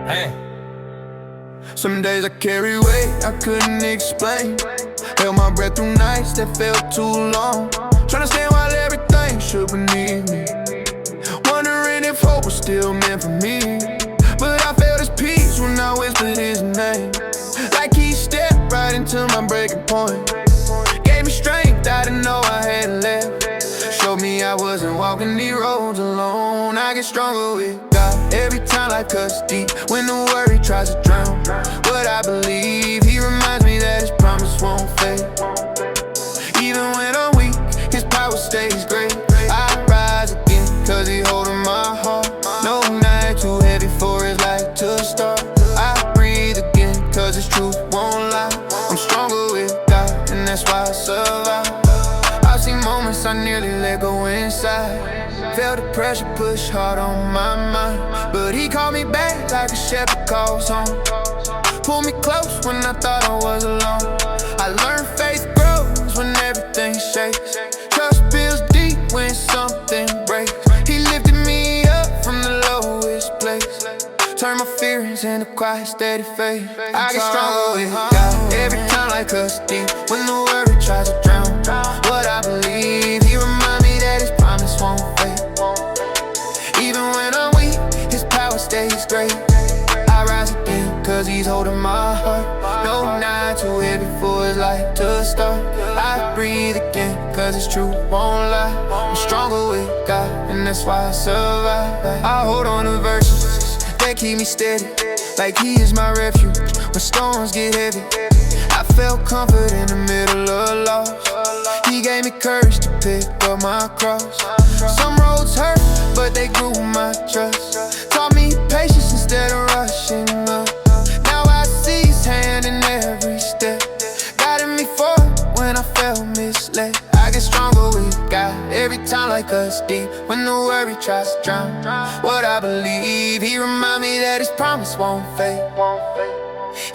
Hey. Some days I carry weight I couldn't explain. Held my breath through nights that felt too long. Tryna stand while everything should beneath me. Wondering if hope was still meant for me. But I felt his peace when I whispered his name. Like he stepped right into my breaking point. Gave me strength I didn't know I had left. Showed me I wasn't walking these roads alone. I get stronger with God every time life cuts deep. When the worry tries to drown what I believe, he reminds me that his promise won't fade. Even when I'm weak, his power stays great. I rise again, cause he holding my heart. No night too heavy for his light to start. I breathe again, cause his truth won't lie. I'm stronger with God, and that's why I survive. I've seen moments I nearly let go inside. Felt the pressure push hard on my mind, but he called me back like a shepherd calls home. Pulled me close when I thought I was alone. I learned faith grows when everything shakes. Trust builds deep when something breaks. He lifted me up from the lowest place. Turn my fears into quiet, steady faith. I get stronger with God every time life cuts deep. When the worry tries to drown what I believe, he remind me that his promise won't fade. Even when I'm weak, his power stays great. I rise again, cause he's holding my heart. No night too heavy for his light to start. I breathe again, cause his truth won't lie. I'm stronger with God, and that's why I survive. I hold on to verses that keep me steady, like he is my refuge when storms get heavy. I felt comfort in the middle of loss. He gave me courage to pick up my cross. Some roads hurt, but they grew my trust. Taught me patience instead of rushing up. Now I see his hand in every step, guiding me forward when I felt misled. I get stronger with God every time life cuts deep. When the worry tries to drown what I believe, he remind me that his promise won't fade.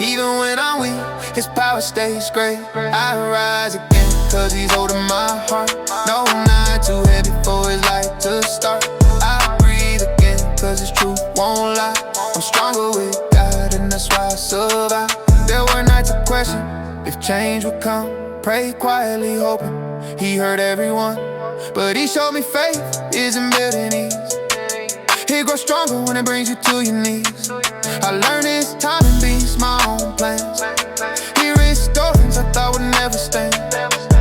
Even when I'm weak, his power stays great. I rise again, cause he's holding my heart. No night too heavy for his light to start. I breathe again, cause his truth won't lie. I'm stronger with God, and that's why I survive. There were nights I questioned if change would come. Prayed quietly, hoping he heard everyone. But he showed me faith isn't built in ease. It grows stronger when it brings you to your knees. I learned his timing beats my own plans. He restored things I thought would never stand.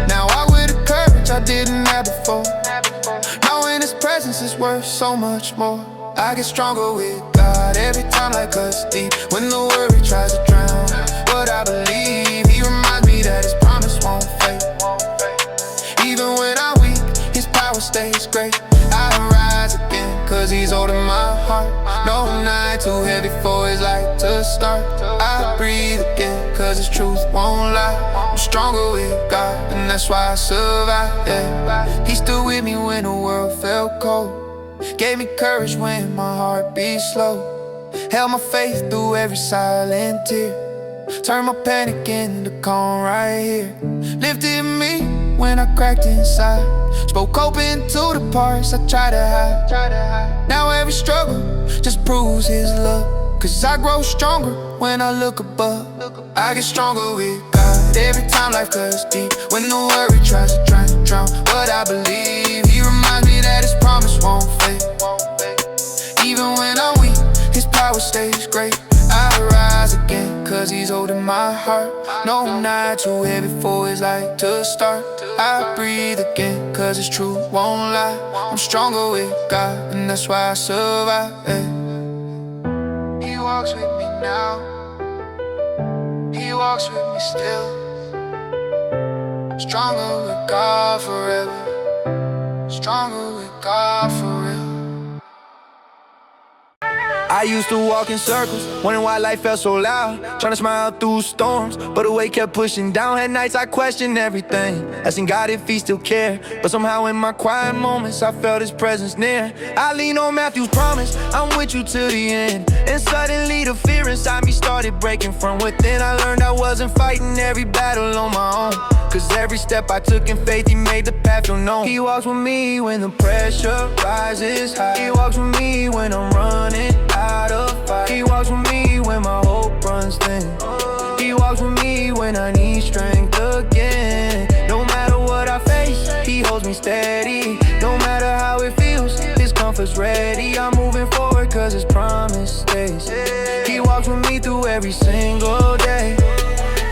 Now I with the courage I didn't have before. Knowing his presence is worth so much more. I get stronger with God every time life cuts deep. When the worry tries to drown what I believe, he reminds me that his promise won't fade. Even when I'm weak, his power stays great. I rise again, cause he's holding my heart. No night too heavy for his light to start. I breathe again, cause his truth won't lie. I'm stronger with God, and that's why I survive, yeah. He stood with me when the world felt cold. Gave me courage when my heart beat slow. Held my faith through every silent tear. Turned my panic into calm right here. Lifted me when I cracked inside. Spoke open to the parts I tried to hide. Now every struggle just proves his love. Cause I grow stronger when I look above. I get stronger with God every time life cuts deep. When the worry tries to drown what I believe, he reminds me that his promise won't fade. Even when I'm weak, his power stays great. I rise again, cause he's holding my heart. No night too heavy for his light to start. I breathe again, cause his truth won't lie. I'm stronger with God, and that's why I survive, yeah. He walks with me now. He walks with me still. Stronger with God forever. Stronger with God for real. I used to walk in circles, wondering why life felt so loud. Trying to smile through storms, but the weight kept pushing down. At nights I questioned everything, asking God if he still cared. But somehow in my quiet moments I felt his presence near. I leaned on Matthew's promise, I'm with you till the end. And suddenly the fear inside me started breaking from within. I learned I wasn't fighting every battle on my own, cause every step I took in faith, he made the path feel known. He walks with me when the pressure rises high. He walks with me when I'm running out of fight. He walks with me promise stays. He walks with me through every single day.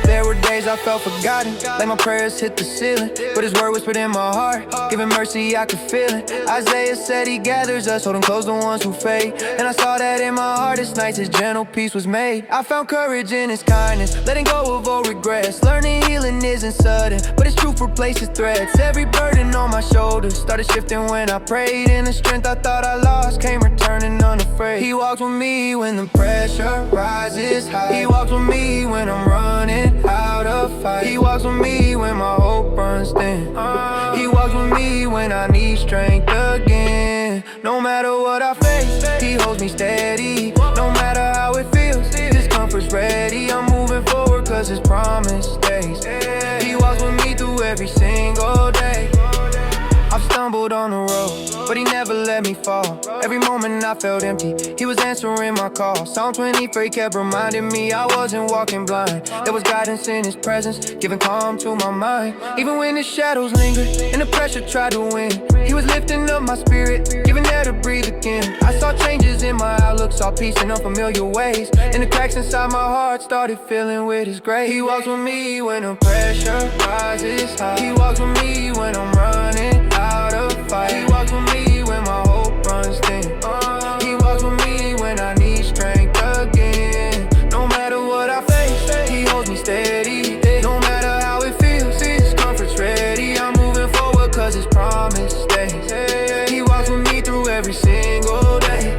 There were days I felt forgotten, like my prayers hit the ceiling, but his word whispered in my heart, giving mercy I could feel it. Isaiah said he gathers us, holding close the ones who fade. And I saw that in my hardest nights, his gentle peace was made. I found courage in his kindness, letting go of all regrets. Learning healing isn't sudden, but his truth replaces threats. Every burden on my shoulders started shifting when I prayed, and the strength I thought I lost came returning unafraid. He walks with me when the pressure rises high. He walks with me when I'm running out of fight. He walks with me when my hope runs thin. He walks with me when I need strength again. No matter what I face, he holds me steady. No matter how it feels, his comfort's ready. I'm moving forward cause his promise stays. He walks with me through every single day. I've stumbled on the road, but he never let me fall. Every moment I felt empty, he was answering my call. Psalm 23 kept reminding me I wasn't walking blind. There was guidance in his presence, giving calm to my mind. Even when the shadows lingered and the pressure tried to win, he was lifting up my spirit, giving air to breathe again. I saw changes in my outlook, saw peace in unfamiliar ways, and the cracks inside my heart started filling with his grace. He walks with me when the pressure rises high. He walks with me when I'm running out of fight. He walks with me when my hope runs thin. He walks with me when I need strength again. No matter what I face, he holds me steady. No matter how it feels, his comfort's ready. I'm moving forward cause his promise stays. He walks with me through every single day.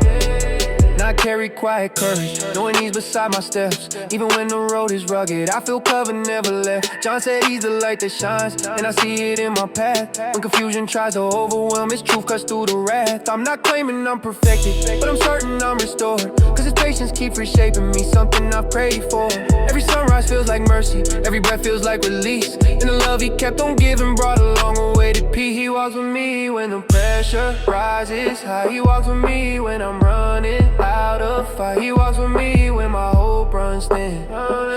I carry quiet courage, knowing he's beside my steps. Even when the road is rugged, I feel covered, never left. John said he's the light that shines, and I see it in my path. When confusion tries to overwhelm, his truth cuts through the wrath. I'm not claiming I'm perfected, but I'm certain I'm restored, cause his patience keeps reshaping me, something I've prayed for. Every sunrise feels like mercy, every breath feels like release, and the love he kept on giving brought a long-awaited peace. He walks with me when the pressure rises high. He walks with me when I'm running out of fight. He walks with me when my hope runs thin.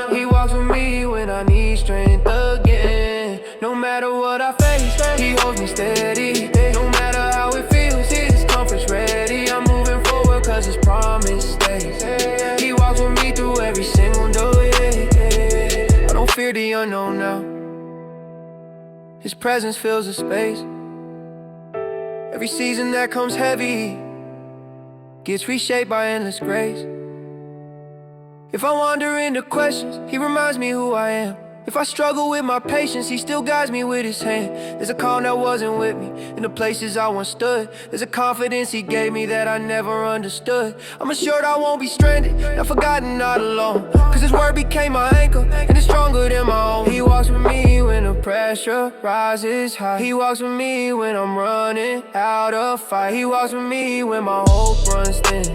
He walks with me when I need strength again. No matter what I face, he holds me steady. No matter how it feels, his comfort's ready. I'm moving forward cause his promise stays. He walks with me through every single day. I don't fear the unknown now. His presence fills the space. Every season that comes heavy gets reshaped by endless grace. If I wander into questions, he reminds me who I am. If I struggle with my patience, he still guides me with his hand. There's a calm that wasn't with me in the places I once stood. There's a confidence he gave me that I never understood. I'm assured I won't be stranded, not forgotten, not alone, cause his word became my anchor, and it's stronger than my own. He walks with me when the pressure rises high. He walks with me when I'm running out of fight. He walks with me when my hope runs thin.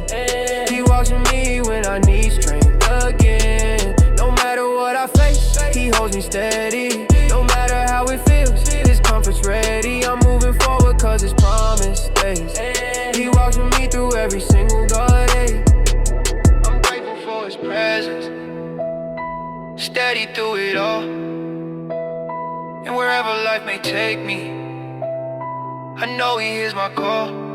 He walks with me when I need strength again. No matter what I face, he holds me steady. No matter how it feels, his comfort's ready. I'm moving forward cause his promise stays. He walks with me through every single day. I'm grateful for his presence, steady through it all. And wherever life may take me, I know he hears my call.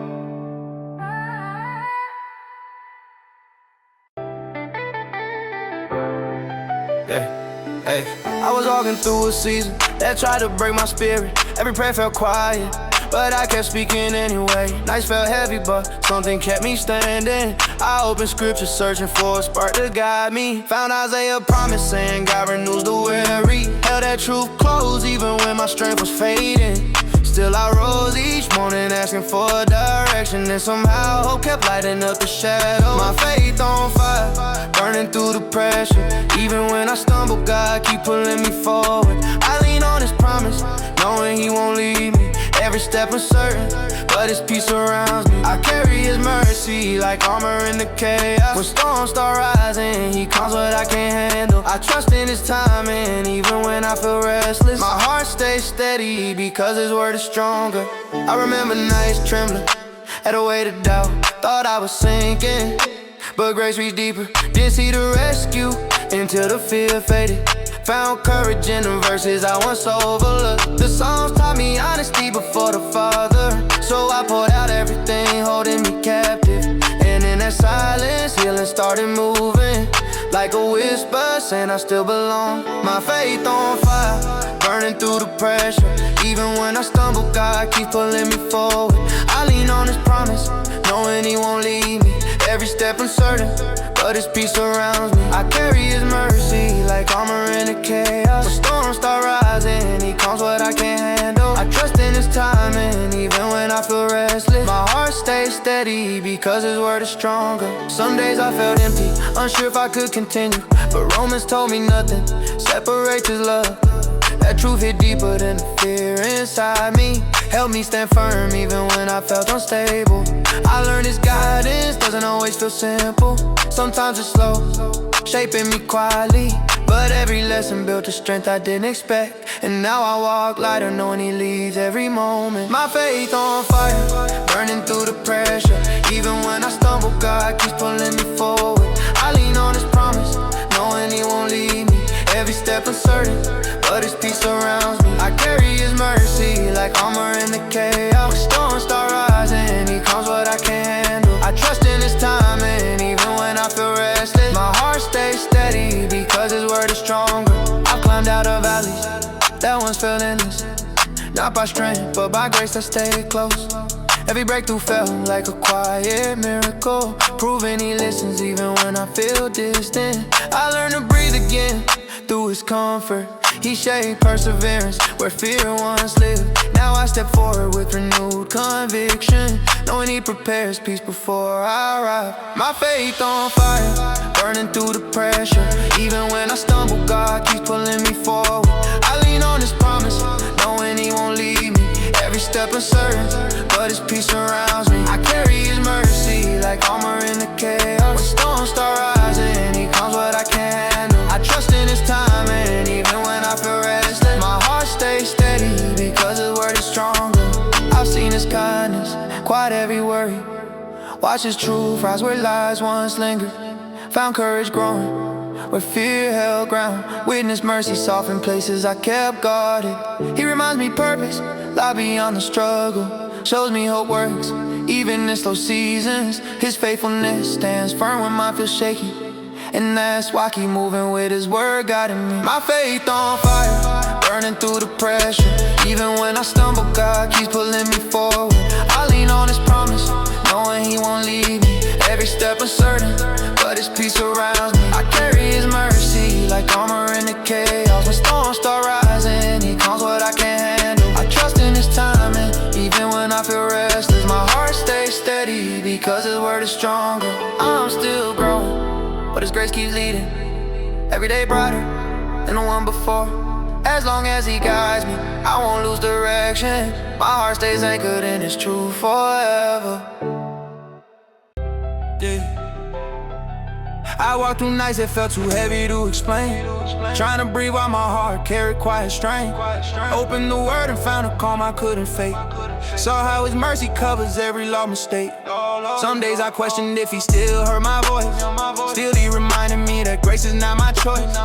Hey, I was walking through a season that tried to break my spirit. Every prayer felt quiet, but I kept speaking anyway. Nights felt heavy, but something kept me standing. I opened scripture, searching for a spark to guide me. Found Isaiah promise saying God renews the weary. Held that truth close even when my strength was fading. Still I rose each morning asking for a direction, and somehow hope kept lighting up the shadow. My faith on fire, burning through the pressure. Even when I stumble, God keep pulling me forward. I lean on his promise, knowing he won't leave me. Every step uncertain, but his peace surrounds me. I carry his mercy like armor in the chaos. When storms start rising, he calms what I can't handle. I trust in his timing, even when I feel restless. My heart stays steady because his word is stronger. I remember nights trembling, had a way to doubt. Thought I was sinking, but grace reached deeper. Didn't see the rescue until the fear faded. Found courage in the verses I once overlooked. The songs taught me honesty before the Father, so I poured out everything holding me captive. And in that silence, healing started moving. Like a whisper saying I still belong. My faith on fire, burning through the pressure. Even when I stumble, God keeps pulling me forward. I lean on His promise, knowing He won't leave me. Every step uncertain, but His peace surrounds me. I carry His mercy like armor in the chaos. When storms start rising, He calms what I can't handle. I trust in His timing, even when I feel restless. My heart stays steady because His word is stronger. Some days I felt empty, unsure if I could continue, but Romans told me nothing separates His love. That truth hit deeper than the fear inside me. Helped me stand firm even when I felt unstable. I learned His guidance doesn't always feel simple. Sometimes it's slow, shaping me quietly, but every lesson built a strength I didn't expect. And now I walk lighter knowing He leads every moment. My faith on fire, burning through the pressure. Even when I stumble, God keeps pulling me forward. I lean on His promise, knowing He won't leave me. Every step uncertain, but His peace surrounds me. I carry His mercy like armor in the chaos. When storms start rising, He calms what I can't handle. I trust in His timing, even when I feel restless. My heart stays steady because His word is stronger. I've climbed out of valleys that once felt endless, not by strength, but by grace I stayed close. Every breakthrough felt like a quiet miracle, proving He listens even when I feel distant. I learned to breathe again through His comfort. He shaped perseverance where fear once lived. Now I step forward with renewed conviction, knowing He prepares peace before I arrive. My faith on fire, burning through the pressure. Even when I stumble, God keeps pulling me forward. I lean on His promise, knowing He won't leave me. Every step uncertain, but His peace surrounds me. I carry His mercy like armor in the chaos. When storms start rising, He calms what I can't handle. I trust in His timing, even when I feel restless. My heart stays steady because His word is stronger. I've seen His kindness quiet every worry, watch His truth rise where lies once lingered. Found courage growing where fear held ground. Witness mercy soften places I kept guarded. He reminds me purpose lie beyond the struggle, shows me hope works even in slow seasons. His faithfulness stands firm when mine feels shaky, and that's why I keep moving with His word guiding me. My faith on fire, burning through the pressure. Even when I stumble, God keeps pulling me forward. I lean on His promise, knowing He won't leave me. Every step uncertain, but His peace surrounds me. I carry His mercy like armor in the chaos. When storms start rising, He calms what I can't handle. I trust in His timing, even when I feel restless. My heart stays steady because His word is stronger. I'm still growing, but His grace keeps leading. Every day brighter than the one before. As long as He guides me, I won't lose direction. My heart stays anchored in His truth forever. Yeah. I walked through nights that felt too heavy to explain, trying to breathe while my heart carried quiet strain. Opened the word and found a calm I couldn't fake. Saw how His mercy covers every lost mistake. Some days I questioned if He still heard my voice. Still He reminded me that grace is not my choice.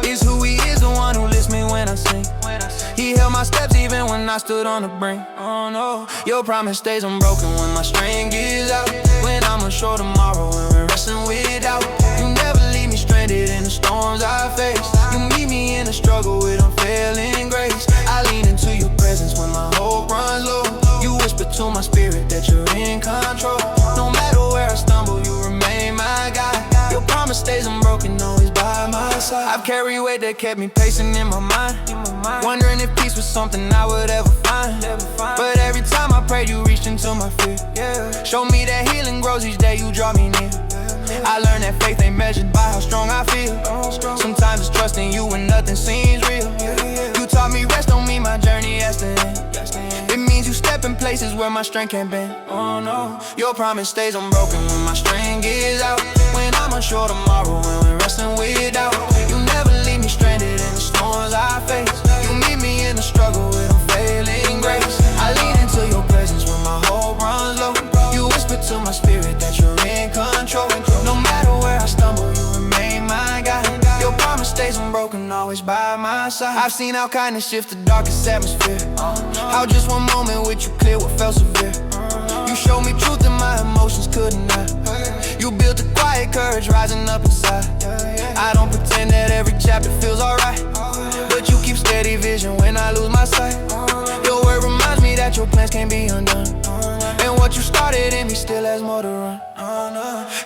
It's who He is, the one who lifts me when I sing. He held my steps even when I stood on the brink. Oh no, Your promise stays unbroken when my strength gives out. When I'm unsure tomorrow, when we're wrestling with doubt. You never leave me stranded in the storms I face. You meet me in the struggle with unfailing grace. I lean into Your presence when my hope runs low. You whisper to my spirit that You're in control. No matter where I stumble, You remain my guide. Your promise stays unbroken, always by my side. I've carried weight that kept me pacing in my mind, wondering if peace was something I would ever find. But every time I prayed, You reached into my fear. Show me that healing grows each day, You draw me near. I learned that faith ain't measured by how strong I feel. Sometimes it's trusting You when nothing seems real. You taught me rest don't mean my journey has to end. It means You step in places where my strength can't bend. Oh no, Your promise stays unbroken when my strength gives out. When I'm unsure tomorrow, when we're wrestling with doubt. You never leave me stranded in the storms I face. You meet me in the struggle with unfailing grace. I lean into Your presence when my hope runs low. You whisper to my spirit that You're in control. No matter where I stumble, You remain my guide. Your promise stays unbroken, always by my side. I've seen how kindness shift the darkest atmosphere. How just one moment with You clear what felt severe. You showed me truth and my emotions couldn't hide. You built a quiet courage rising up inside. I don't pretend that every chapter feels alright, but you keep steady vision when I lose my sight. Your word reminds me that your plans can't be undone, and what you started in me still has more to run.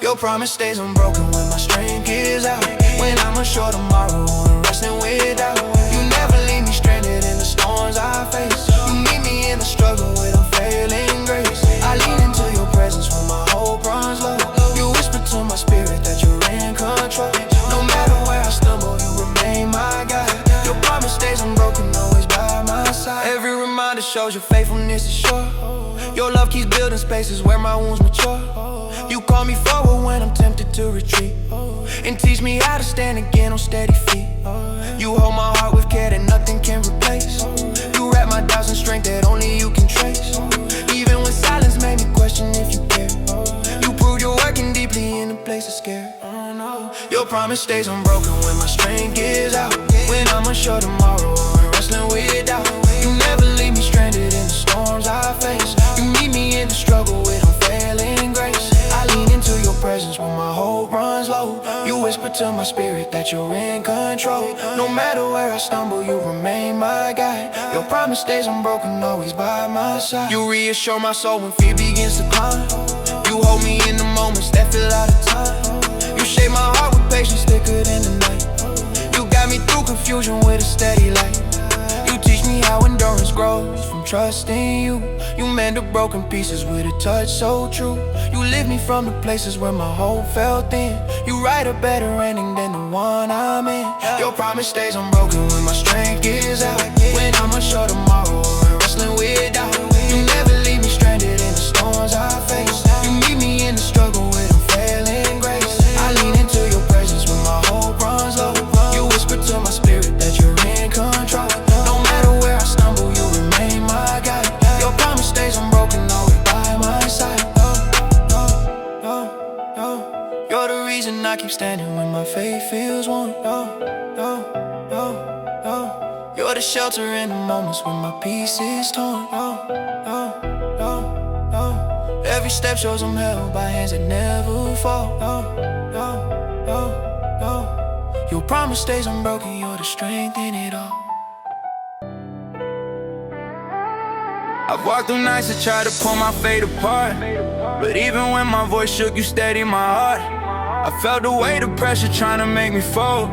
Your promise stays unbroken when my strength gives out. When I'm unsure tomorrow, I'm wrestling with doubt. You never leave me stranded in the storms I face. You meet me in the struggle with unfailing grace. I lean into your presence when my hope runs low. You whisper to my spirit that you're in control. No matter where I stumble, you remain my guide. Your promise stays unbroken, always by my side. Every reminder shows your faithfulness is sure. Your love keeps building spaces where my wounds mature. You call me forward when I'm tempted to retreat, and teach me how to stand again on steady feet. You hold my heart with care that nothing can replace. You wrap my doubts in strength that only you can trace. Even when silence made me question if you care, you prove you're working deeply in a place of scare. Your promise stays unbroken when my strength gives out. When I'm unsure tomorrow, I'm wrestling with doubt. You never leave me stranded in the storms I face. You meet me in the struggle with unfailing grace. I lean into your presence when my hope runs low. You whisper to my spirit that you're in control. No matter where I stumble, you remain my guide. Your promise stays unbroken, always by my side. You reassure my soul when fear begins to climb. You hold me in the moments that feel out of time. You shape my heart with patience thicker than the night. You got me through confusion with a steady light. You teach me how endurance grows from trusting you. You mend the broken pieces with a touch so true. You lift me from the places where my hope fell thin. You write a better ending than the one I'm in. Your promise stays unbroken when my strength gives out. When I'm unsure tomorrow, I'm wrestling with doubt. You never leave me stranded in the storms I face. You meet me in the struggle with unfailing grace. I lean into your presence when my hope runs low. You whisper to my spirit that you're in control. No matter where I stumble, you remain my guide. Your promise stays unbroken, always by my side. You're the reason I keep standing when my faith feels worn. You're the shelter in the moments when my peace is torn. Every step shows I'm held by hands that never fall. Your promise stays unbroken, you're the strength in it all. I've walked through nights to try to pull my fate apart, but even when my voice shook, you steadied my heart. I felt the weight of pressure trying to make me fold,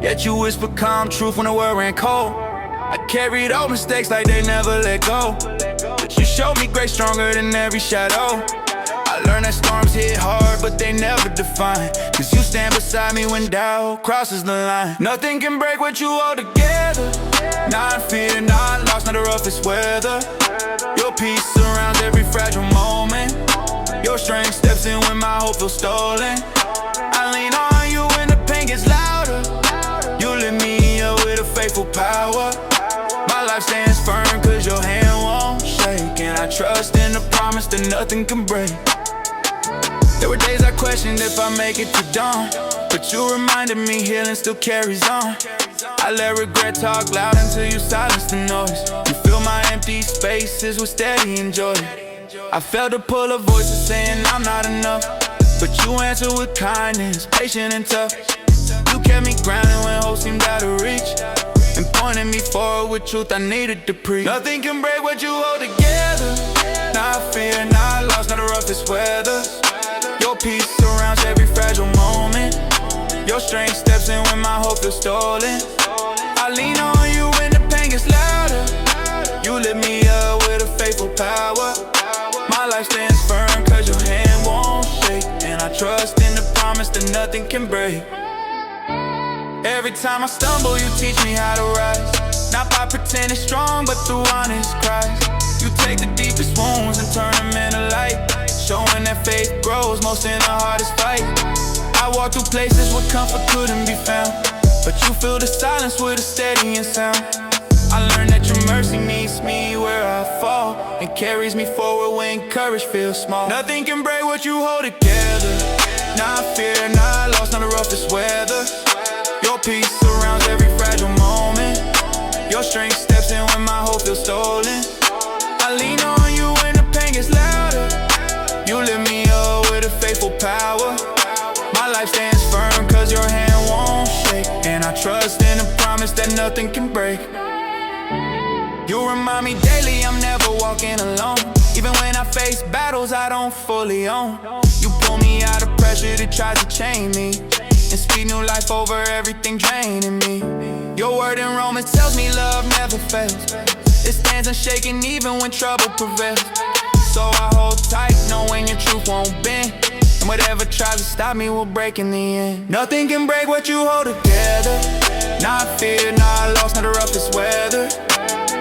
yet you whispered calm truth when the world ran cold. I carried old mistakes like they never let go, but you showed me grace stronger than every shadow. I learned that storms hit hard, but they never define, cause you stand beside me when doubt crosses the line. Nothing can break what you hold together. Not fear, not lost, not the roughest weather. Your peace surrounds every fragile moment. Your strength steps in when my hope feels stolen. I lean on you when the pain gets louder. You lift me up with a faithful power. My life stands firm cause your hand won't shake, and I trust in the promise that nothing can break. There were days I questioned if I make it to dawn, but you reminded me healing still carries on. I let regret talk loud until you silence the noise. You fill my empty spaces with steady and joy. I felt the pull of voices saying I'm not enough, but you answer with kindness, patient and tough. You kept me grounded when hope seemed out of reach, and pointed me forward with truth I needed to preach. Nothing can break what you hold together. Not fear, not lost, not the roughest weather. Your peace surrounds every fragile moment. Your strength steps in when my hope feels stolen. I lean on you when the pain gets louder. You lift me up with a faithful power. My life stands firm cause your hand won't shake, and I trust in the promise that nothing can break. Every time I stumble, you teach me how to rise. Not by pretending strong, but through honest cries. You take the deepest wounds and turn them into light, showing that faith grows most in the hardest fight. I walk through places where comfort couldn't be found, but you fill the silence with a steadying sound. I learned that your mercy meets me where I fall, and carries me forward when courage feels small. Nothing can break what you hold together. Not fear, not lost, not the roughest weather. Your peace surrounds every fragile moment. Your strength steps in when my hope feels stolen. I lean on you when the pain gets louder. You lift me up with a faithful power. life stands firm, cause your hand won't shake. And I trust in the promise that nothing can break. You remind me daily I'm never walking alone. Even when I face battles I don't fully own. You pull me out of pressure that tries to chain me, and speak new life over everything draining me. Your word in Romans tells me love never fails. It stands unshaken even when trouble prevails. So I hold tight knowing your truth won't bend, and whatever tries to stop me will break in the end. Nothing can break what you hold together. Not fear, not loss, not the roughest weather.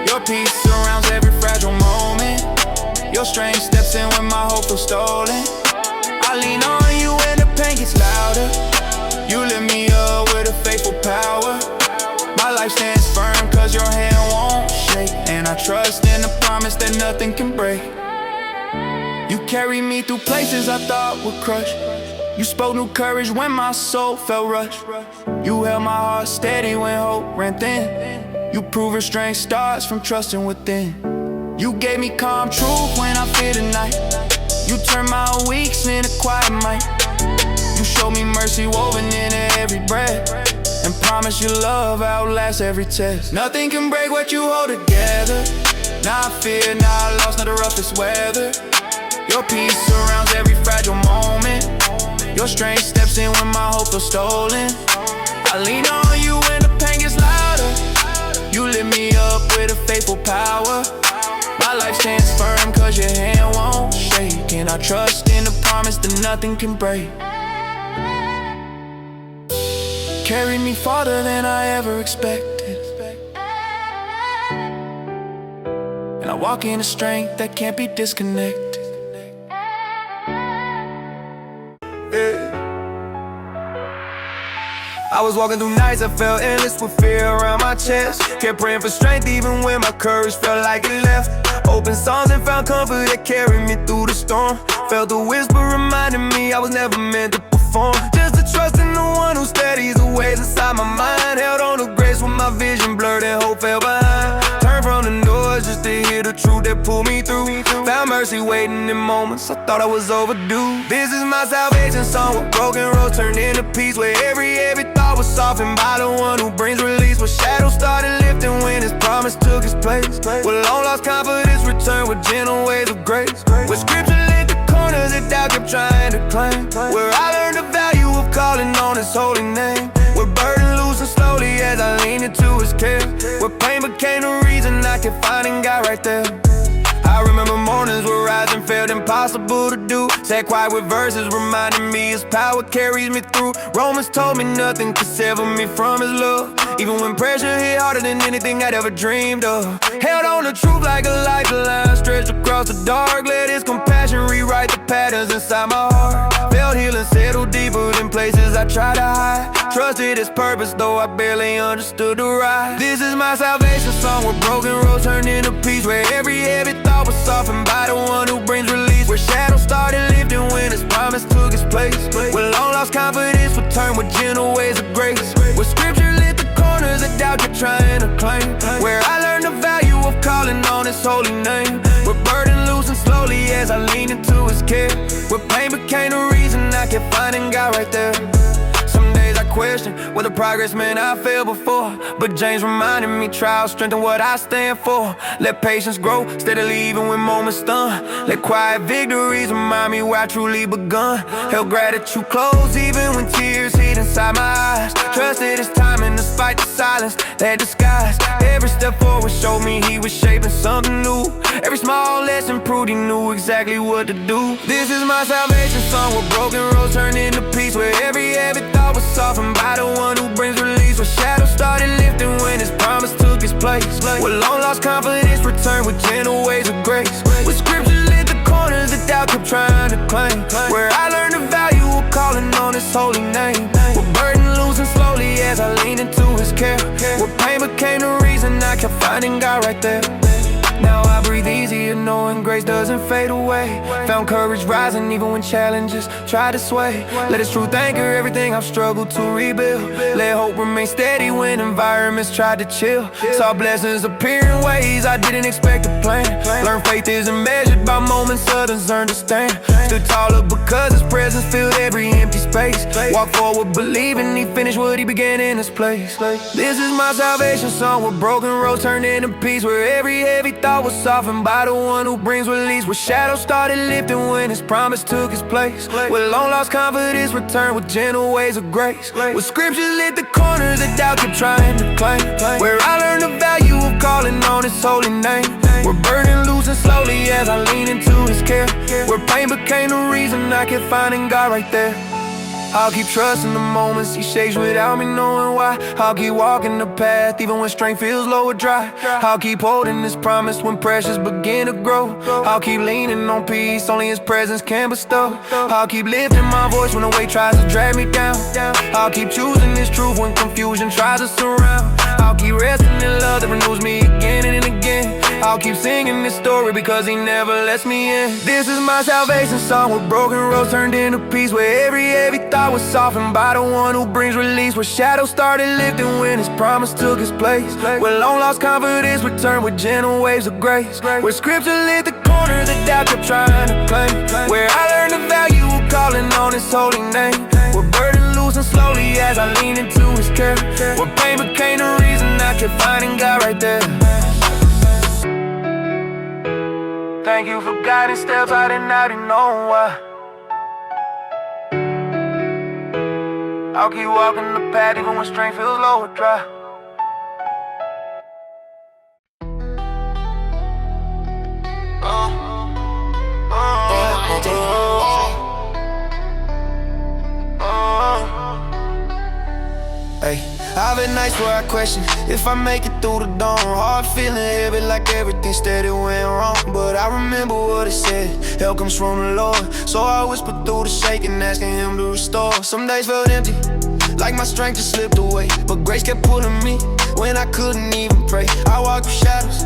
Your peace surrounds every fragile moment. Your strength steps in when my hope feels stolen. I lean on you when the pain gets louder. You lift me up with a faithful power. My life stands firm cause your hand won't shake. And I trust in the promise that nothing can break. You carry me through places I thought would crush. You spoke new courage when my soul felt rushed. You held my heart steady when hope ran thin. You prove restraint starts from trusting within. You gave me calm truth when I feared the night. You turned my weeks into quiet might. You showed me mercy woven into every breath, and promise your love outlasts every test. Nothing can break what you hold together. Not fear, not loss, not the roughest weather. Your peace surrounds every fragile moment. Your strength steps in when my hope feels stolen. I lean on you when the pain gets louder. You lift me up with a faithful power. My life stands firm cause your hand won't shake. And I trust in the promise that nothing can break. Carry me farther than I ever expected, and I walk in a strength that can't be disconnected. I was walking through nights, I felt endless with fear around my chest. Kept praying for strength even when my courage felt like it left. Open songs and found comfort that carried me through the storm. Felt the whisper reminding me I was never meant to perform. Just to trust in the one who steadies the waves inside my mind. Held on to grace when my vision blurred and hope fell behind. Turned from the noise just to hear the truth that pulled me through. Found mercy waiting in moments I thought I was overdue. This is my salvation song, where broken roads turned into peace, where every thought was softened by the one who brings release, where shadows started lifting when his promise took his place, where long lost confidence returned with gentle waves of grace, where scripture lit the corners that doubt kept trying to claim, where I learned the value of calling on his holy name, where burden loosened slowly as I leaned into his care, where pain became the reason I kept finding God right there. I remember mornings where rising felt impossible to do. Sat quiet with verses reminding me his power carries me through. Romans told me nothing could sever me from his love, even when pressure hit harder than anything I'd ever dreamed of. Held on to truth like a lifeline stretched across the dark. Let his compassion rewrite the patterns inside my heart. Felt healing settle deeper than places I tried to hide. Trusted his purpose though I barely understood the ride. This is my salvation song, where broken roads turned into peace, where every heavy thought was softened by the one who brings release, where shadows started lifting when his promise took his place, where long lost confidence returned with gentle ways of grace, where scripture lit the corners that doubt kept trying to claim, where I learned the value of calling on his holy name, where burden loosened slowly as I leaned into his care, where pain became the reason I kept finding God right there. Some days I question whether progress meant I failed before, but James reminded me trials strengthen what I stand for. Let patience grow steadily even when moments stun. Let quiet victories remind me where I truly begun. Held gratitude close even when tears hid inside my eyes. Trusted his timing despite the silence that disguised. Every step forward showed me he was shaping something new. Every small lesson proved he knew exactly what to do. This is my salvation song, where broken roads turned into peace, where every thought was softened by the one who brings release, where shadows started lifting when his promise took his place, where long lost confidence returned with gentle ways of grace, where scripture lit the corners that doubt kept trying to claim, where I learned the value of calling on his holy name, where burden loosened slowly as I leaned into his care, where pain became the reason I kept finding God right there. Now I breathe easier knowing grace doesn't fade away. Found courage rising even when challenges tried to sway. Let His truth anchor everything I've struggled to rebuild. Let hope remain steady when environments tried to chill. Saw blessings appear in ways I didn't expect to plan. Learn faith isn't measured by moments others understand. Stood taller because His presence filled every empty space. Walk forward believing He finished what He began in this place. This is my salvation song, where broken roads turned into peace, where every heavy thought was softened by the one who brings release, where shadows started lifting when His promise took His place, where long lost confidence returned with gentle ways of grace, where scriptures lit the corners that doubt kept trying to claim, where I learned the value of calling on His holy name, where burden loosened slowly as I lean into His care, where pain became the reason I kept finding God right there. I'll keep trusting the moments He shakes without me knowing why. I'll keep walking the path even when strength feels low or dry. I'll keep holding His promise when pressures begin to grow. I'll keep leaning on peace only His presence can bestow. I'll keep lifting my voice when the weight tries to drag me down. I'll keep choosing His truth when confusion tries to surround. I'll keep resting in love that renews me again and again. I'll keep singing this story because He never lets me in. This is my salvation song, where broken roads turned into peace, where every heavy thought was softened by the one who brings release, where shadows started lifting when His promise took His place, where long lost confidence returned with gentle waves of grace, where scripture lit the corner that doubt kept trying to claim, where I learned the value of calling on His holy name, where burden loosened slowly as I leaned into His care, where pain became the reason I kept finding God right there. Thank You for guiding steps I didn't know why. I'll keep walking the path even when strength feels low or dry. Hey, I've had nights where I question if I make it through the dawn. Heart feeling heavy like everything steady went wrong. But I remember what it said, help comes from the Lord. So I whispered through the shaking, asking Him to restore. Some days felt empty, like my strength just slipped away, but grace kept pulling me when I couldn't even pray. I walked through shadows,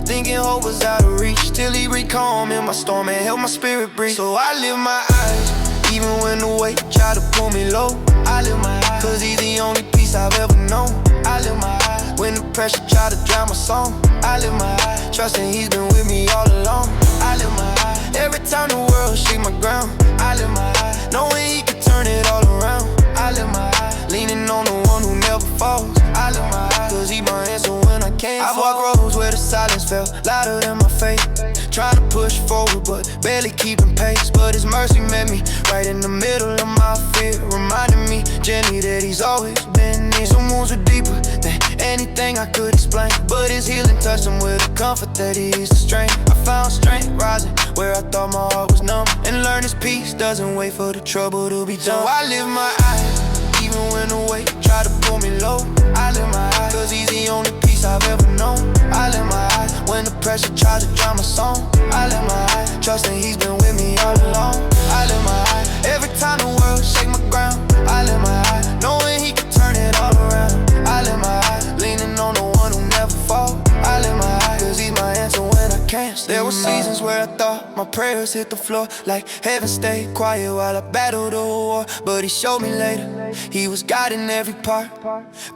thinking hope was out of reach, till He breathed calm in my storm and helped my spirit breathe. So I lift my eyes, even when the weight tried to pull me low. I lift my eyes, cause He's the only peace I've ever known. I lift my eyes, when the pressure tried to drown my song. I lift my eyes, trusting He's been with me all along. I lift my eyes, every time the world shake my ground. I lift my eyes, knowing He can turn it all around. I lift my eyes, leaning on the one who never falls. I lift my eyes, cause He my answer when I can't. I've walked roads where the silence felt louder than my faith, trying to push forward but barely keeping pace. But His mercy met me right in the middle of my fear, reminding me gently that He's always been near. Some wounds were deeper than anything I could explain, but His healing touched them with a comfort that eased the strain. I found strength rising where I thought my heart was numb, and learned His peace doesn't wait for the trouble to be done. So I lift my eyes, even when the weight tried to pull me low. I lift my eyes, cause He's the only peace I've ever known. I lift my eyes, when the pressure tried to drown my song. I lift my eyes, trusting He's been with me all along. I lift my eyes, every time the world shake my ground. I lift my eyes, knowing He can turn it all around. I lift my eyes, leaning on the one who never falls. I lift my eyes, cause He's my answer when I can't sleep. There were seasons where I thought my prayers hit the floor, like heaven stayed quiet while I battled a war. But He showed me later He was guiding every part,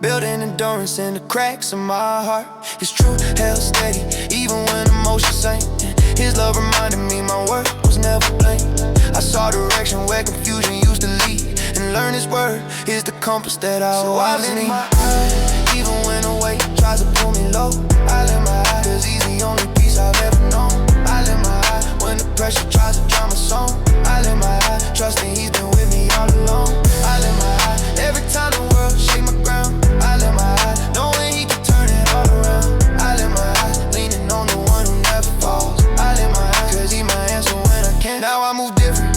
building endurance in the cracks of my heart. His truth held steady even when emotions sank. His love reminded me my worth was never blank. I saw direction where confusion used to lead, and learned His word is the compass that I always need. So I lift my eyes, even when the weight tries to pull me low. I lift my eyes, cause He's the only peace I've ever known. I lift my eyes, when the pressure tries to drown my song. I lift my eyes, trusting He's been with me all along. I lift my eyes, every time the world shake my ground. I lift my eyes, knowing He can turn it all around. I lift my eyes, leaning on the one who never falls. I lift my eyes, cause He's my answer when I can't. Now I move different,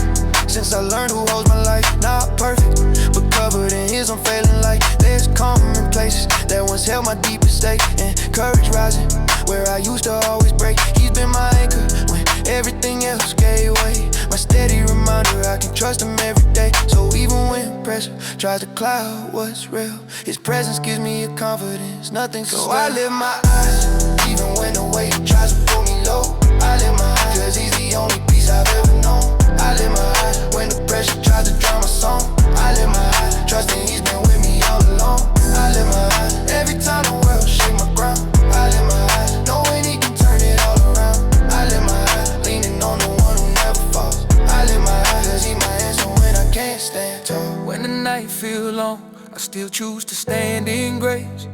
since I learned who holds my life. Not perfect, but covered in His unfailing light. There's calm in places that once held my deepest state, and courage rising where I used to always break. He's been my anchor when everything else gave way, my steady reminder I can trust Him every day. So even when pressure tries to cloud what's real, His presence gives me a confidence nothing can. So I lift my eyes, even when the weight tries to pull me low. I lift my eyes, cause he's the only peace I've ever known. I live my life when the pressure tries to drown my song. I live my life trusting he's been with me all along. I live my life every time the world shake my ground. I live my life knowing he can turn it all around. I live my life leaning on the one who never falls. I live my life cause he's my answer when I can't stand tall. When the night feels long, I still choose to stand in grace.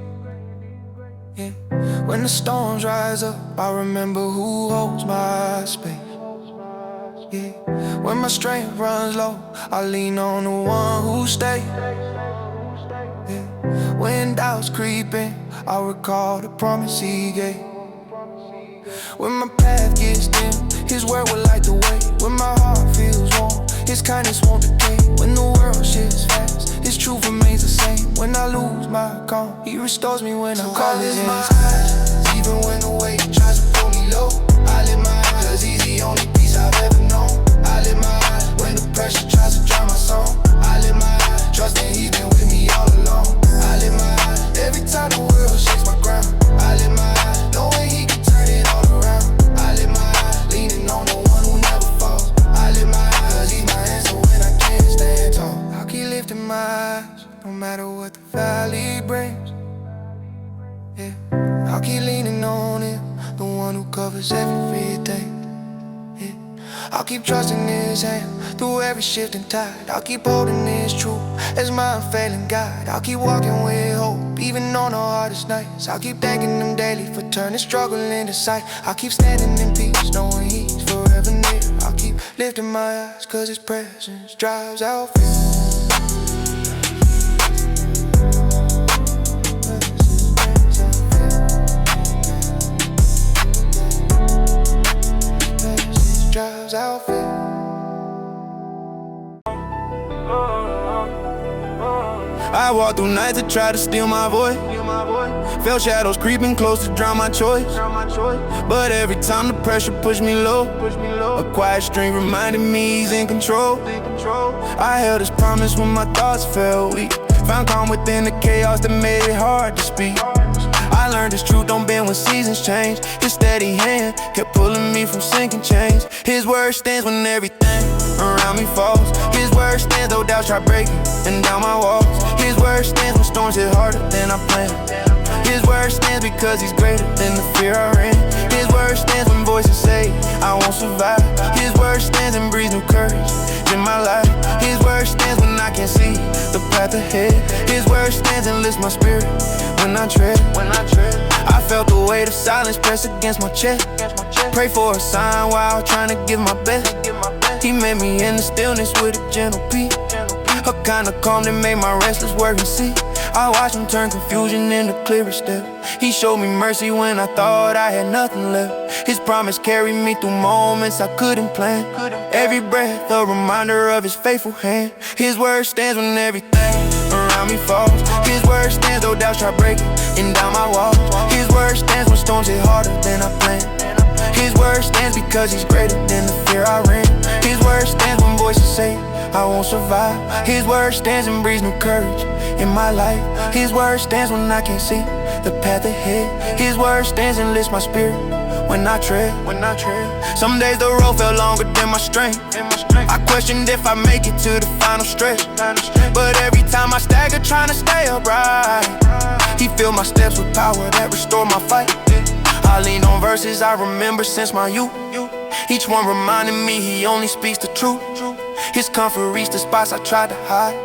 Yeah. When the storms rise up, I remember who holds my space. Yeah. When my strength runs low, I lean on the one who stays. Yeah. When doubts creep in, I recall the promise he gave. When my path gets dim, his word will light the way. When my heart feels warm, his kindness won't decay. When the world shifts fast, his truth remains the same. When I lose my calm, he restores me when I call his name. Even when the weight tries to pull me low, I live my life cause he's the only peace I've ever known. I live my life when the pressure tries to drown my song. I live my life trusting he's been with me all along. I live my life every time the world shakes my ground. I live my life knowing he can turn it all around. I live my life leaning on the one who never falls. I live my life cause he's my answer when I can't stand tall. I'll keep lifting my eyes no matter what the valley brings. Yeah. I'll keep leaning on him, the one who covers everything. Yeah. I'll keep trusting his hand through every shifting tide. I'll keep holding his truth as my unfailing guide. I'll keep walking with hope, even on the hardest nights. I'll keep thanking him daily for turning struggle into sight. I'll keep standing in peace, knowing he's forever near. I'll keep lifting my eyes, cause his presence drives out fear. Drives out fear. I walk through nights to try to steal my voice. Felt shadows creeping close to drown my choice. But every time the pressure pushed me low, a quiet string reminded me he's in control. I held his promise when my thoughts felt weak. Found calm within the chaos that made it hard to speak. I learned his truth don't bend when seasons change. His steady hand kept pulling me from sinking chains. His word stands when everything around me falls. His word stands though doubts try breaking and down my walls. His word stands when storms hit harder than I planned. His word stands because he's greater than the fear I ran. His word stands when voices say I won't survive. His word stands and breathes new courage in my life. His word stands when I can't see the path ahead. His word stands and lifts my spirit when I tread. I felt the weight of silence press against my chest. Pray for a sign while trying to give my best. He met me in the stillness with a gentle peace, a kind of calm that made my restless working see. I watched him turn confusion into clearer step. He showed me mercy when I thought I had nothing left. His promise carried me through moments I couldn't plan. Every breath a reminder of his faithful hand. His word stands when everything around me falls. His word stands though doubts try breaking and down my walls. His word stands when storms hit harder than I planned. His word stands because he's greater than the fear I ran. His word stands when voices say I won't survive. His word stands and breathes new courage in my life. His word stands when I can't see the path ahead. His word stands and lifts my spirit when I tread. Some days the road felt longer than my strength. I questioned if I make it to the final stretch. But every time I stagger trying to stay upright, he filled my steps with power that restored my fight. I lean on verses I remember since my youth. Each one reminded me he only speaks the truth. His comfort reached the spots I tried to hide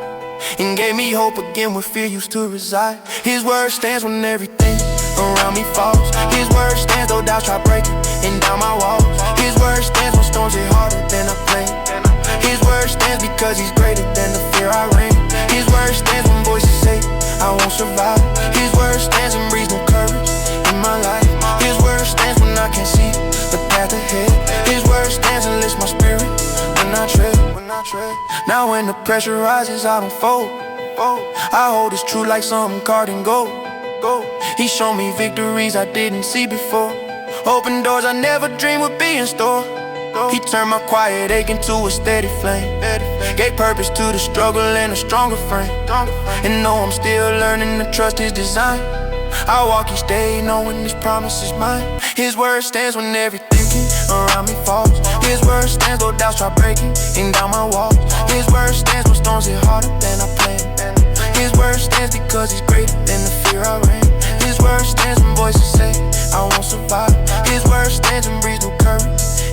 and gave me hope again where fear used to reside. His word stands when everything around me falls. His word stands though doubts try breaking and down my walls. His word stands when storms hit harder than I planned. His word stands because he's greater than the fear I ran. His word stands when voices say I won't survive. His word stands and breathes new courage in my life. His word stands when I can't see the path ahead. His word stands and lifts my spirit when I tread. Now when the pressure rises, I don't fold. I hold his truth like something carved in gold. He showed me victories I didn't see before. Open doors I never dreamed would be in store. He turned my quiet ache into a steady flame. Gave purpose to the struggle and a stronger frame. And though I'm still learning to trust his design, I walk each day knowing his promise is mine. His word stands when everything around me falls. His word stands, though doubts try breaking and down my walls. His word stands when storms hit harder than I planned. His word stands because he's greater than the fear I ran. His word stands when voices say I won't survive. His word stands and breathes new courage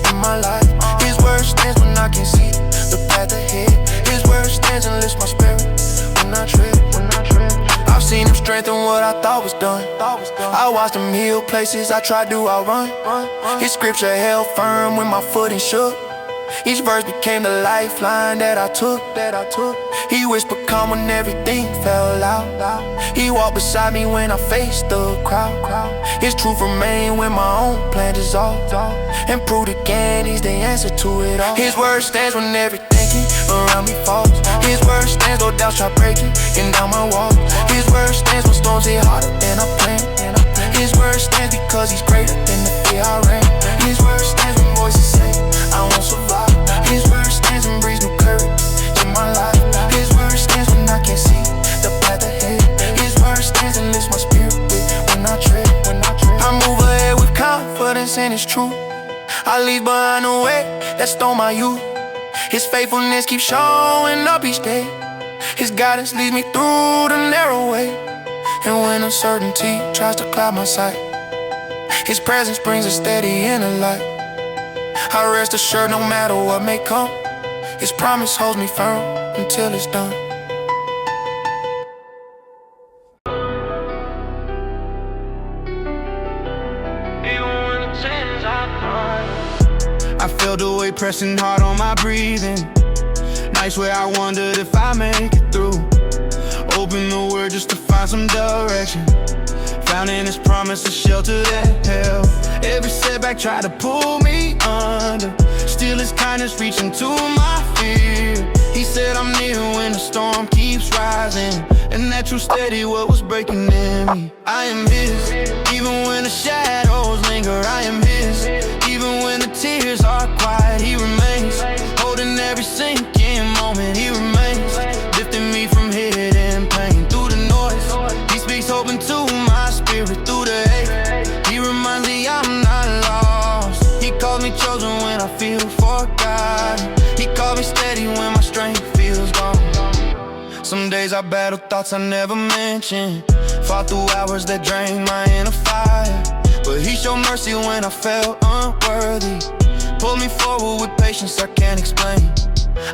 in my life. His word stands when I can't see the path ahead. His word stands and lifts my spirit when I tread. I've seen him strengthen what I thought was done. I watched him heal places I tried to outrun. His scripture held firm when my footing shook. Each verse became the lifeline that I took. He whispered calm when everything fell out. He walked beside me when I faced the crowd. His truth remained when my own plan dissolved, and proved again he's the answer to it all. His word stands when everything around me falls. His word stands, though doubts try breaking and down my walls. His word stands when storms hit harder than I planned. His word stands because he's greater than the fear I ran. His word stands when voices say I won't survive. His word stands and breathes new courage in my life. His word stands when I can't see the path ahead. His word stands and lifts my spirit when I tread. I move ahead with confidence and it's true. I leave behind the way that stole my youth. His faithfulness keeps showing up each day. His guidance leads me through the narrow way. And when uncertainty tries to cloud my sight, his presence brings a steady inner light. I rest assured no matter what may come, his promise holds me firm until it's done. I felt the weight pressing hard on my breathing. Nights where I wondered if I make it through. Open the word just to find some direction. Found in his promise a shelter that held. Every setback tried to pull me under. Still his kindness reaching to my fear. He said I'm near when the storm keeps rising, and that true steady what was breaking in me. I am his, even when the shadows linger. I am his, even when the tears are quiet. He remains, holding every sinking moment. He remains, lifting me from hidden pain. Through the noise, he speaks hope into my spirit. Through the hate, he reminds me I'm not lost. He calls me chosen when I feel forgotten. He calls me steady when my strength feels gone. Some days I battle thoughts I never mentioned. Fought through hours that drained my inner fire, but he showed mercy when I felt unworthy. Pulled me forward with patience I can't explain.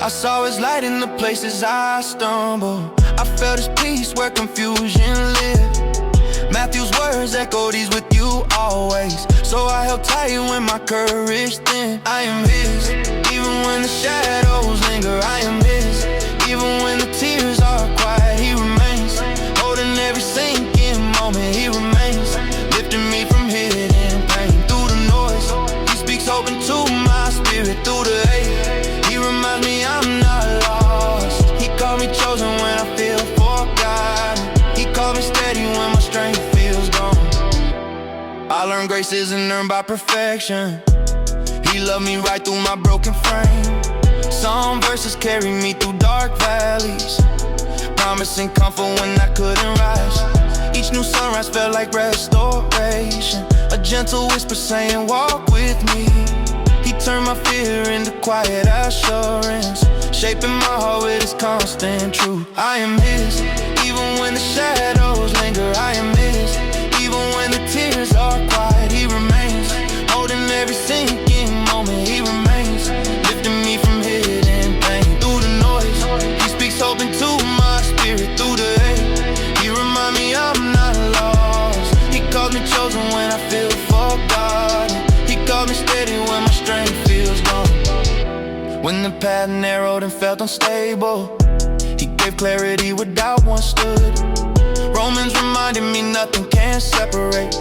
I saw his light in the places I stumble. I felt his peace where confusion lived. Matthew's words echoed, he's with you always. So I held tight when my courage thinned. I am his, even when the shadows linger. I am his, even when the tears are quiet. He remains, holding every sinking moment. He remains, lifting me from hidden pain. Through the noise, he speaks hope into my spirit. Through the hate, he reminds me I'm not lost. He called me chosen when I feel forgotten. He called me steady when my strength feels gone. I learned grace isn't earned by perfection. He loved me right through my broken frame. Some verses carry me through dark valleys, promising comfort when I couldn't rise. Each new sunrise felt like restoration. A gentle whisper saying walk with me. He turned my fear into quiet assurance, shaping my heart with his constant truth. I am his, even when the shadows linger. I am his, even when the tears are quiet. He remains, holding every sinking moment. He remains, lifting me from hidden pain. Through the noise, he speaks hope into my spirit. Through the hate, he reminds me I'm not lost. He calls me chosen when I feel forgotten. He calls me steady when my strength feels gone. When the path narrowed and felt unstable, he gave clarity where doubt once stood. Romans reminded me nothing can separate,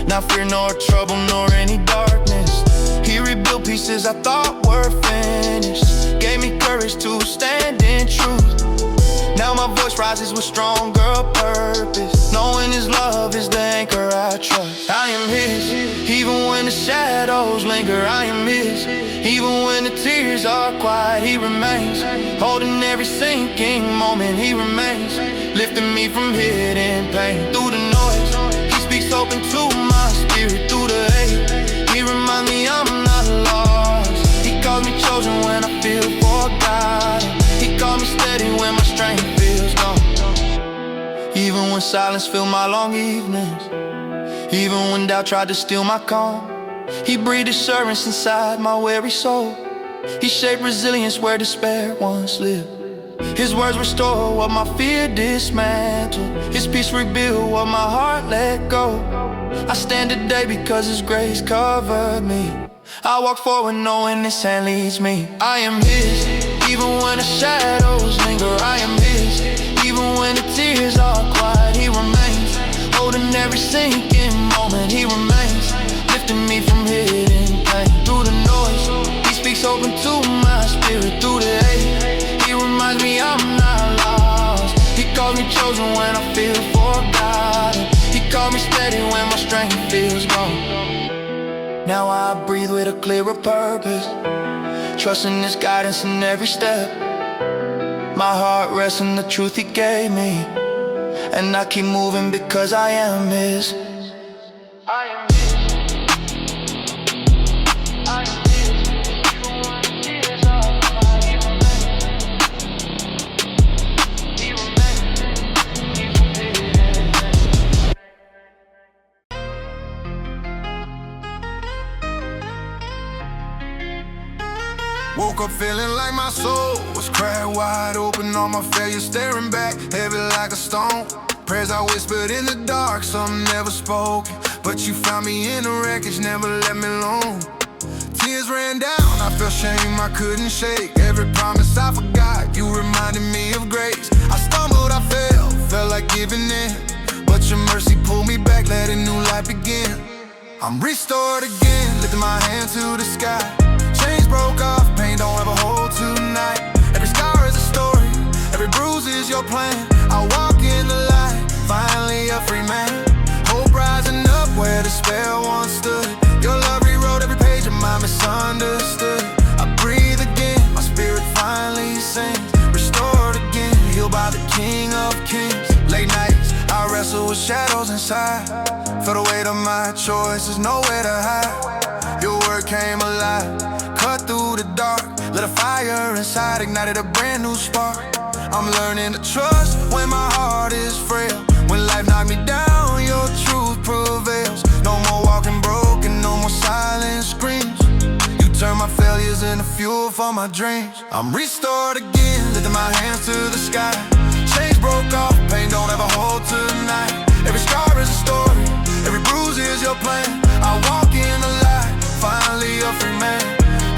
not fear nor trouble nor any darkness. He rebuilt pieces I thought were finished, gave me courage to stand in truth. Now my voice rises with stronger purpose, knowing his love is the anchor I trust. I am his, even when the shadows linger. I am his, even when the tears are quiet. He remains, holding every sinking moment. He remains, lifting me from hidden pain. Through the noise, he speaks hope into my spirit. Through the hate, he reminds me I'm not Even when silence filled my long evenings, even when doubt tried to steal my calm, He breathed assurance inside my weary soul. He shaped resilience where despair once lived. His words restored what my fear dismantled. His peace rebuilt what my heart let go. I stand today because His grace covered me. I walk forward knowing His hand leads me. I am His, even when the shadows linger. I am His, even when the tears are quiet. He remains, holding every sinking moment. He remains, lifting me from hidden pain. Through the noise, He speaks open to my spirit. Through the hate, He reminds me I'm not lost. He calls me chosen when I feel forgotten. He calls me steady when my strength feels gone. Now I breathe with a clearer purpose, trusting His guidance in every step. My heart rests in the truth He gave me, and I keep moving because I am His. I am His. I am His. Even when the tears are quiet, He remains. He remains. He remains. Woke up feeling like my soul was cracked wide open, all my failures staring back, heavy like a stone. Prayers I whispered in the dark, some never spoken, but You found me in the wreckage, never let me alone. Tears ran down, I felt shame I couldn't shake. Every promise I forgot, You reminded me of grace. I stumbled, I fell, felt like giving in, but Your mercy pulled me back, let a new life begin. I'm restored again, lifting my hand to the sky. Chains broke off, pain don't have a hold tonight. Every scar is a story, every bruise is Your plan. I walk in the light, finally a free man. Hope rising up where despair once stood. Your love rewrote every page of my misunderstood. I breathe again, my spirit finally sings. Restored again, healed by the King of Kings. Late nights, I wrestle with shadows inside. Feel the weight of my choices, nowhere to hide. Your word came alive, cut through the dark, lit a fire inside, ignited a brand new spark. I'm learning to trust when my heart is frail. When life knocked me down, Your truth prevails. No more walking broken, no more silent screams. You turn my failures into fuel for my dreams. I'm restored again, lifting my hands to the sky. Chains broke off, pain don't have a hold tonight. Every scar is a story, every bruise is Your plan. I walk in the light, finally a free man.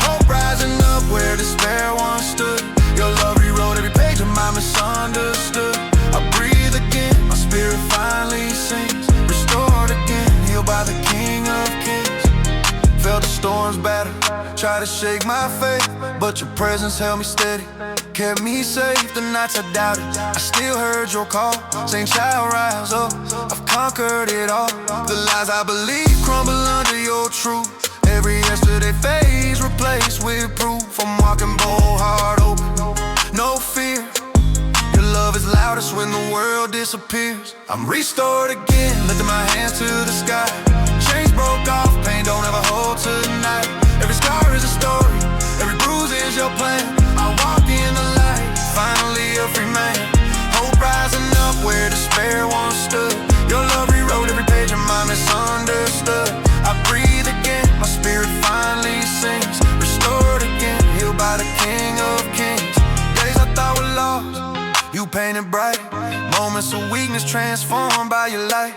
Hope rising up where despair once stood. Your love rewrote every page of my misunderstood. I breathe again, my spirit finally sings. Restored again, healed by the King of Kings. Felt the storms batter, tried to shake my faith, but Your presence held me steady, kept me safe. The nights I doubted, I still heard Your call, saying, child, rise up, I've conquered it all. The lies I believe crumble under Your truth. Every yesterday phase replaced with proof. I'm walking bold, heart open, no fear. Your love is loudest when the world disappears. I'm restored again, lifting my hands to the sky. Chains broke off, pain don't have a hold tonight. Every scar is a story, every bruise is Your plan. I walk in the light, finally a free man. Hope rising up where despair once stood. Your love rewrote every page of my misunderstood. I breathe again, my spirit finally sings. Restored again, healed by the King of Kings. Days I thought were lost, You painted bright. Moments of weakness transformed by Your light.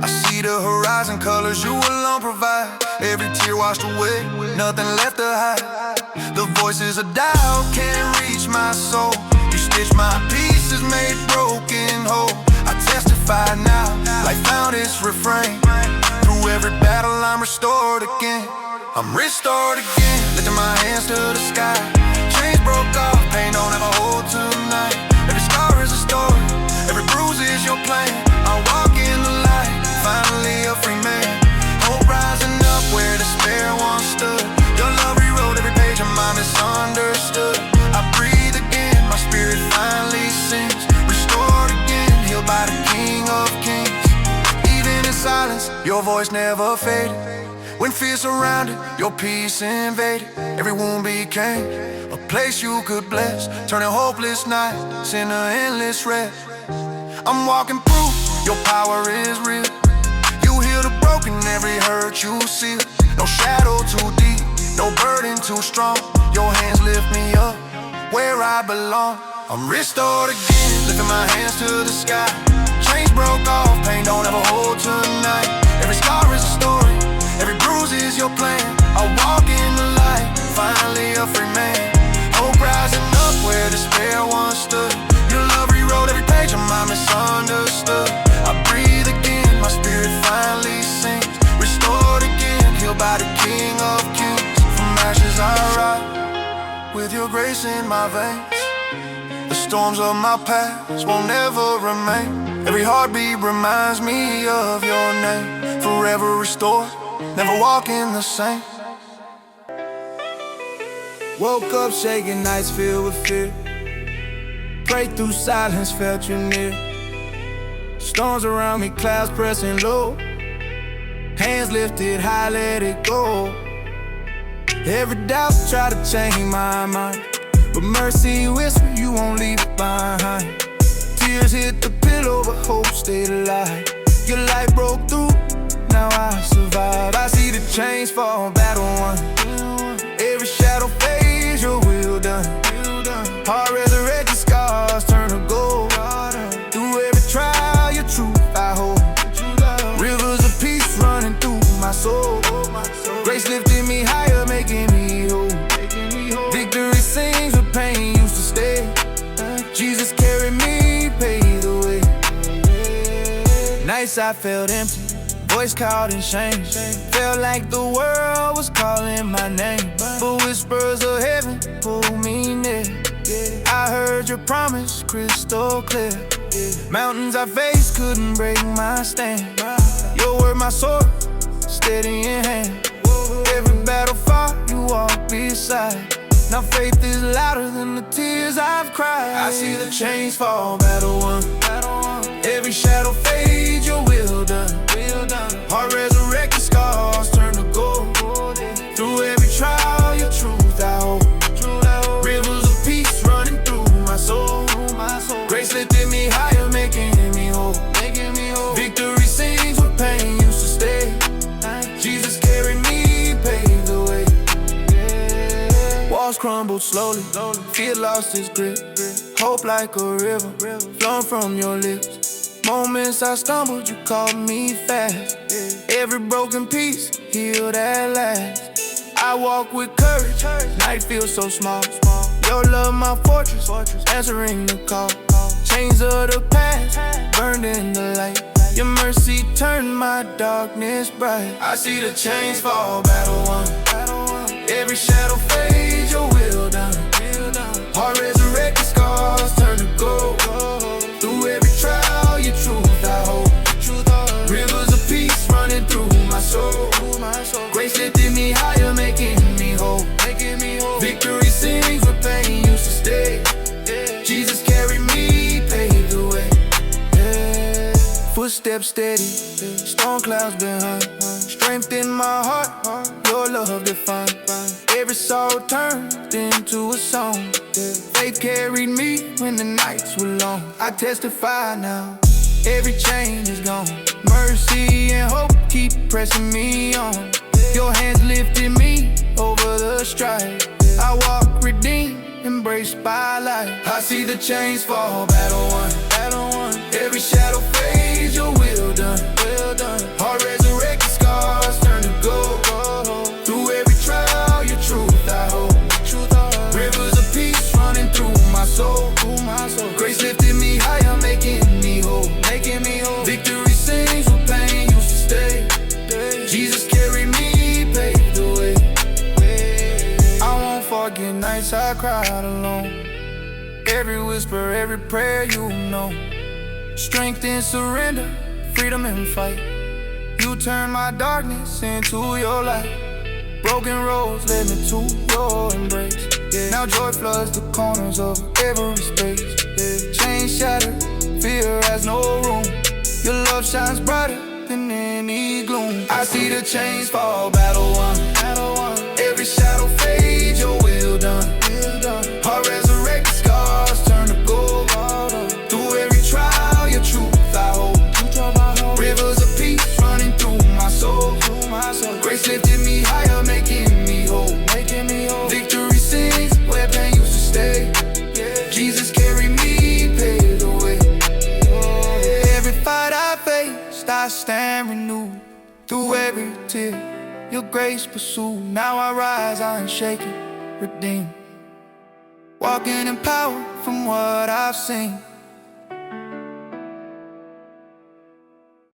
I see the horizon colors You alone provide. Every tear washed away, nothing left to hide. The voices of doubt can't reach my soul. You stitched my pieces, made broken whole. I testify now, life found its refrain. Through every battle I'm restored again. I'm restored again, lifting my hands to the sky. Chains broke off, pain don't have a hold tonight. Every scar is a story, every bruise is Your plan. I walk in the light, finally a free man. Hope rising up where despair once stood. Your love rewrote every page of my misunderstood. I breathe again, my spirit finally sings. Restored again, healed by the King of Kings. Even in silence, Your voice never faded. When fear surrounded, Your peace invaded. Every wound became a place You could bless, turning hopeless nights into endless rest. I'm walking through, your power is real. You heal the broken, every hurt you seal. No shadow too deep, no burden too strong. Your hands lift me up, where I belong. I'm restored again, lifting my hands to the sky. Chains broke off, pain don't ever hold tonight. Every scar is a story, every bruise is your plan. I walk in the light, finally a free man. Hope rising up where despair once stood. Your love rewrote every page of my misunderstood. I breathe again, my spirit finally sings. Restored again, healed by the King of Kings. From ashes I rise, with your grace in my veins. The storms of my past won't ever remain. Every heartbeat reminds me of your name. Forever restored, never walking the same. Woke up shaking, nights filled with fear. Prayed through silence, felt you near. Storms around me, clouds pressing low. Hands lifted high, let it go. Every doubt tried to change my mind, but mercy whisper, you won't leave it behind. Tears hit the pillow, but hope stayed alive. Your light broke through, now I survive. I see the chains fall, battle won. Every shadow fades, your will done. Heart resurrected, scars turn to gold. Through every trial, your truth I hold. Rivers of peace running through my soul. Grace lifted me higher, making me whole. Victory sings with pain used to stay. Jesus carried me, paved the way. Nights I felt empty, voice caught in shame. Felt like the world was calling my name, but whispers of heaven pulled me near. I heard your promise crystal clear. Mountains I faced couldn't break my stand. Your word my sword, steady in hand. Every battle fought, you walk beside. Now faith is louder than the tears I've cried. I see the chains fall, battle won. Every shadow fades, your will done. Heart resurrected, scars turn to gold. Through every trial, your truth I hold. Rivers of peace running through my soul. Grace lifted me higher, making me whole. Victory sings with pain used to stay. Jesus carried me, paved the way. Walls crumbled slowly, fear lost its grip. Hope like a river, flowing from your lips. Moments I stumbled, you caught me fast. Every broken piece healed at last. I walk with courage, night feels so small. Your love my fortress, answering the call. Chains of the past, burned in the light. Your mercy turned my darkness bright. I see the chains fall, battle won. Every shadow fades, your will done. Heart resurrected, scars turn to gold. Through every trial, your truth I hold. Rivers of peace running through my soul. Grace lifted me higher, making me whole. Victory sings with pain used to stay. Jesus carried me, paved the way. Footsteps steady, storm clouds behind. Strength in my heart, your love defined. Every sorrow turned into a song. Faith carried me when the nights were long. I testify now, every chain is gone. Mercy and hope keep pressing me on. Your hands lifted me over the strife. I walk redeemed, embraced by life. I see the chains fall, battle won. Every shadow fades, your will done. Heart resurrected, scars turn to gold. Through every trial, your truth I hold. Rivers of peace running through my soul. Grace lifted me higher, making me whole. Victory sings with pain used to stay. Jesus carried me, paved the way. I won't forget nights I cried alone. Every whisper, every prayer you know. Strength in surrender, freedom in fight. You turn my darkness into your light. Broken roads led me to your embrace. Now joy floods the corners of every space. Chains shattered, fear has no room. Your love shines brighter than any gloom. I see the chains fall, battle won. Every shadow fades, your will done. Heart resurrected, scars turn to gold. Through every trial, your truth rest I stand renewed. Through every tear, your grace pursued. Now I rise, unshaken, redeemed. Walking in power from what I've seen.